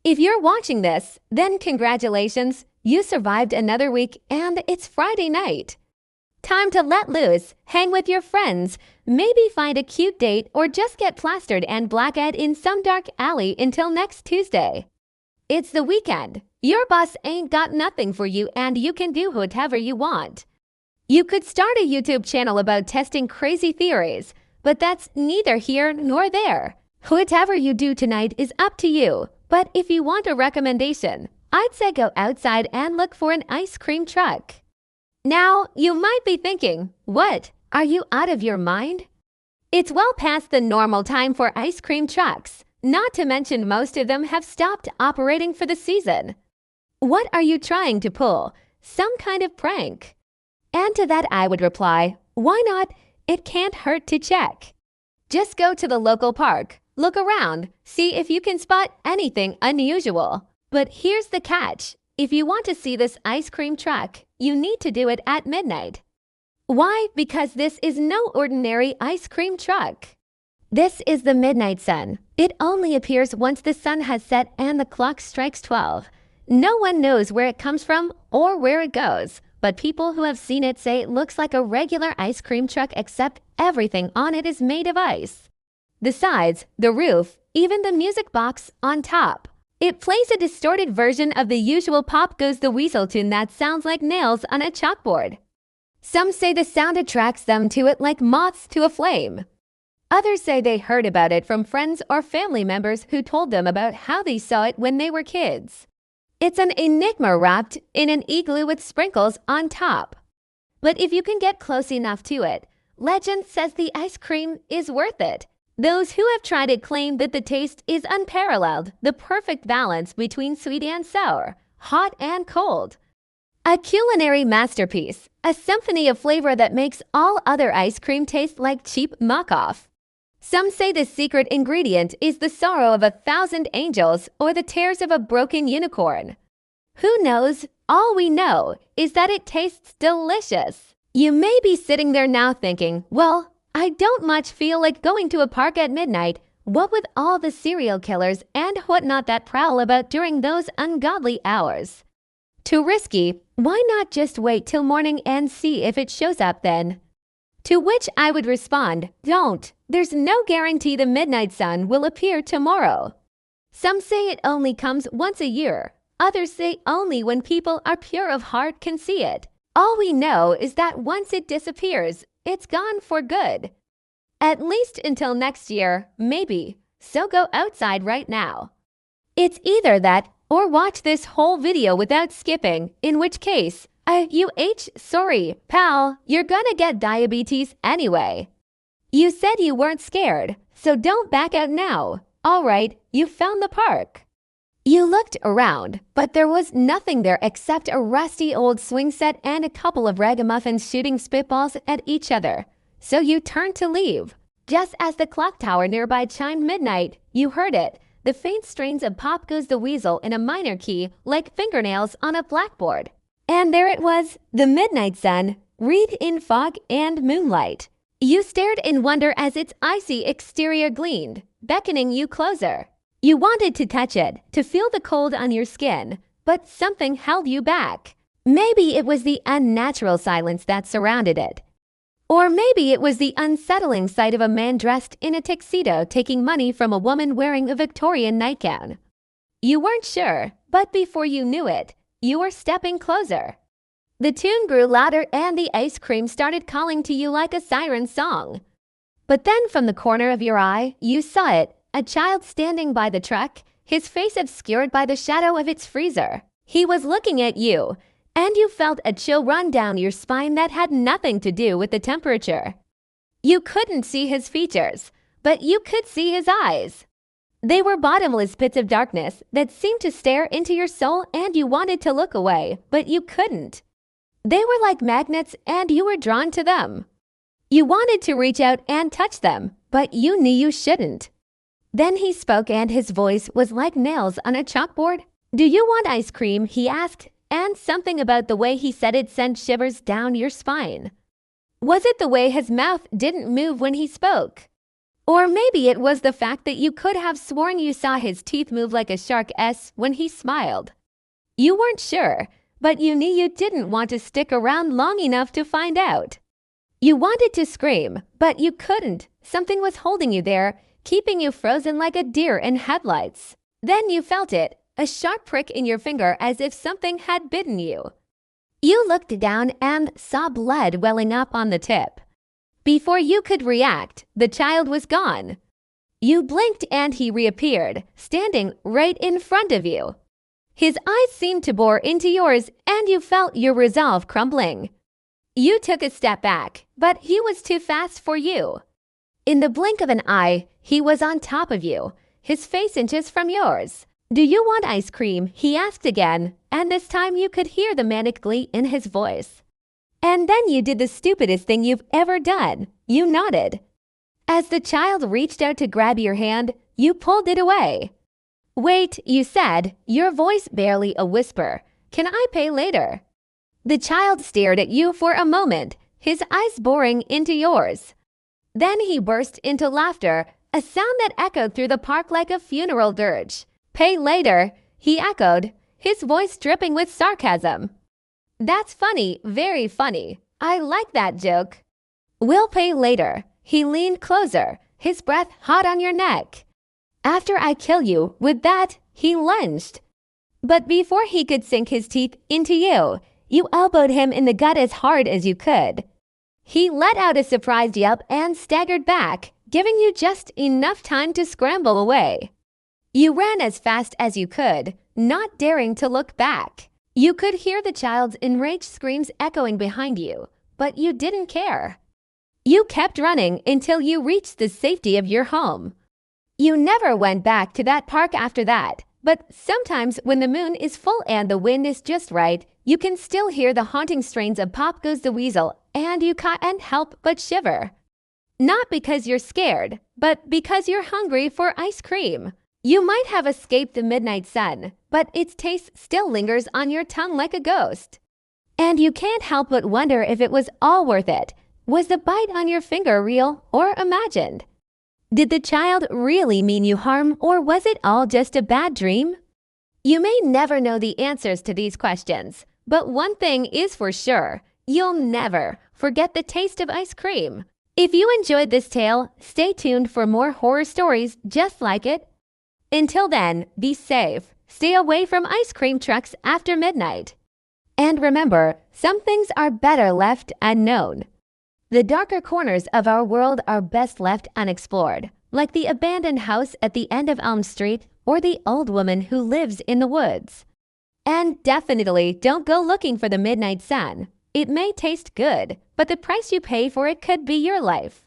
If you're watching this, then congratulations, you survived another week and it's Friday night. Time to let loose, hang with your friends, maybe find a cute date or just get plastered and black-eyed in some dark alley until next Tuesday. It's the weekend. Your boss ain't got nothing for you and you can do whatever you want. You could start a YouTube channel about testing crazy theories, but that's neither here nor there. Whatever you do tonight is up to you, but if you want a recommendation, I'd say go outside and look for an ice cream truck. Now, you might be thinking, what? Are you out of your mind? It's well past the normal time for ice cream trucks, not to mention most of them have stopped operating for the season. What are you trying to pull? Some kind of prank? And to that I would reply, why not? It can't hurt to check. Just go to the local park, look around, see if you can spot anything unusual. But here's the catch. If you want to see this ice cream truck, you need to do it at midnight. Why? Because this is no ordinary ice cream truck. This is the midnight sun. It only appears once the sun has set and the clock strikes 12. No one knows where it comes from or where it goes, but people who have seen it say it looks like a regular ice cream truck except everything on it is made of ice. The sides, the roof, even the music box on top. It plays a distorted version of the usual Pop Goes the Weasel tune that sounds like nails on a chalkboard. Some say the sound attracts them to it like moths to a flame. Others say they heard about it from friends or family members who told them about how they saw it when they were kids. It's an enigma wrapped in an igloo with sprinkles on top. But if you can get close enough to it, legend says the ice cream is worth it. Those who have tried it claim that the taste is unparalleled, the perfect balance between sweet and sour, hot and cold. A culinary masterpiece, a symphony of flavor that makes all other ice cream taste like cheap knockoff. Some say the secret ingredient is the sorrow of 1,000 angels or the tears of a broken unicorn. Who knows? All we know is that it tastes delicious. You may be sitting there now thinking, well, I don't much feel like going to a park at midnight, what with all the serial killers and whatnot that prowl about during those ungodly hours. Too risky, why not just wait till morning and see if it shows up then? To which I would respond, don't. There's no guarantee the midnight sun will appear tomorrow. Some say it only comes once a year. Others say only when people are pure of heart can see it. All we know is that once it disappears, it's gone for good. At least until next year, maybe. So go outside right now. It's either that or watch this whole video without skipping, in which case, sorry, pal, you're gonna get diabetes anyway. You said you weren't scared, so don't back out now. All right, you found the park. You looked around, but there was nothing there except a rusty old swing set and a couple of ragamuffins shooting spitballs at each other. So you turned to leave. Just as the clock tower nearby chimed midnight, you heard it, the faint strains of Pop Goes the Weasel in a minor key like fingernails on a blackboard. And there it was, the midnight sun, wreathed in fog and moonlight. You stared in wonder as its icy exterior gleamed, beckoning you closer. You wanted to touch it, to feel the cold on your skin, but something held you back. Maybe it was the unnatural silence that surrounded it. Or maybe it was the unsettling sight of a man dressed in a tuxedo taking money from a woman wearing a Victorian nightgown. You weren't sure, but before you knew it, you were stepping closer. The tune grew louder and the ice cream started calling to you like a siren song. But then from the corner of your eye, you saw it. A child standing by the truck, his face obscured by the shadow of its freezer. He was looking at you, and you felt a chill run down your spine that had nothing to do with the temperature. You couldn't see his features, but you could see his eyes. They were bottomless pits of darkness that seemed to stare into your soul, and you wanted to look away, but you couldn't. They were like magnets, and you were drawn to them. You wanted to reach out and touch them, but you knew you shouldn't. Then he spoke and his voice was like nails on a chalkboard. Do you want ice cream? He asked, and something about the way he said it sent shivers down your spine. Was it the way his mouth didn't move when he spoke? Or maybe it was the fact that you could have sworn you saw his teeth move like a shark S when he smiled. You weren't sure, but you knew you didn't want to stick around long enough to find out. You wanted to scream, but you couldn't. Something was holding you there, keeping you frozen like a deer in headlights. Then you felt it, a sharp prick in your finger as if something had bitten you. You looked down and saw blood welling up on the tip. Before you could react, the child was gone. You blinked and he reappeared, standing right in front of you. His eyes seemed to bore into yours and you felt your resolve crumbling. You took a step back, but he was too fast for you. In the blink of an eye, he was on top of you, his face inches from yours. "Do you want ice cream?" he asked again, and this time you could hear the manic glee in his voice. And then you did the stupidest thing you've ever done. You nodded. As the child reached out to grab your hand, you pulled it away. "Wait," you said, your voice barely a whisper. "Can I pay later?" The child stared at you for a moment, his eyes boring into yours. Then he burst into laughter, a sound that echoed through the park like a funeral dirge. "Pay later," he echoed, his voice dripping with sarcasm. "That's funny, very funny. I like that joke." "We'll pay later." He leaned closer, his breath hot on your neck. "After I kill you." With that, he lunged. But before he could sink his teeth into you, you elbowed him in the gut as hard as you could. He let out a surprised yelp and staggered back, giving you just enough time to scramble away. You ran as fast as you could, not daring to look back. You could hear the child's enraged screams echoing behind you, but you didn't care. You kept running until you reached the safety of your home. You never went back to that park after that, but sometimes when the moon is full and the wind is just right, you can still hear the haunting strains of Pop Goes the Weasel, and you can't help but shiver. Not because you're scared, but because you're hungry for ice cream. You might have escaped the midnight sun, but its taste still lingers on your tongue like a ghost. And you can't help but wonder if it was all worth it. Was the bite on your finger real or imagined? Did the child really mean you harm, or was it all just a bad dream? You may never know the answers to these questions, but one thing is for sure, you'll never forget the taste of ice cream. If you enjoyed this tale, stay tuned for more horror stories just like it. Until then, be safe, stay away from ice cream trucks after midnight. And remember, some things are better left unknown. The darker corners of our world are best left unexplored, like the abandoned house at the end of Elm Street or the old woman who lives in the woods. And definitely don't go looking for the midnight sun. It may taste good, but the price you pay for it could be your life.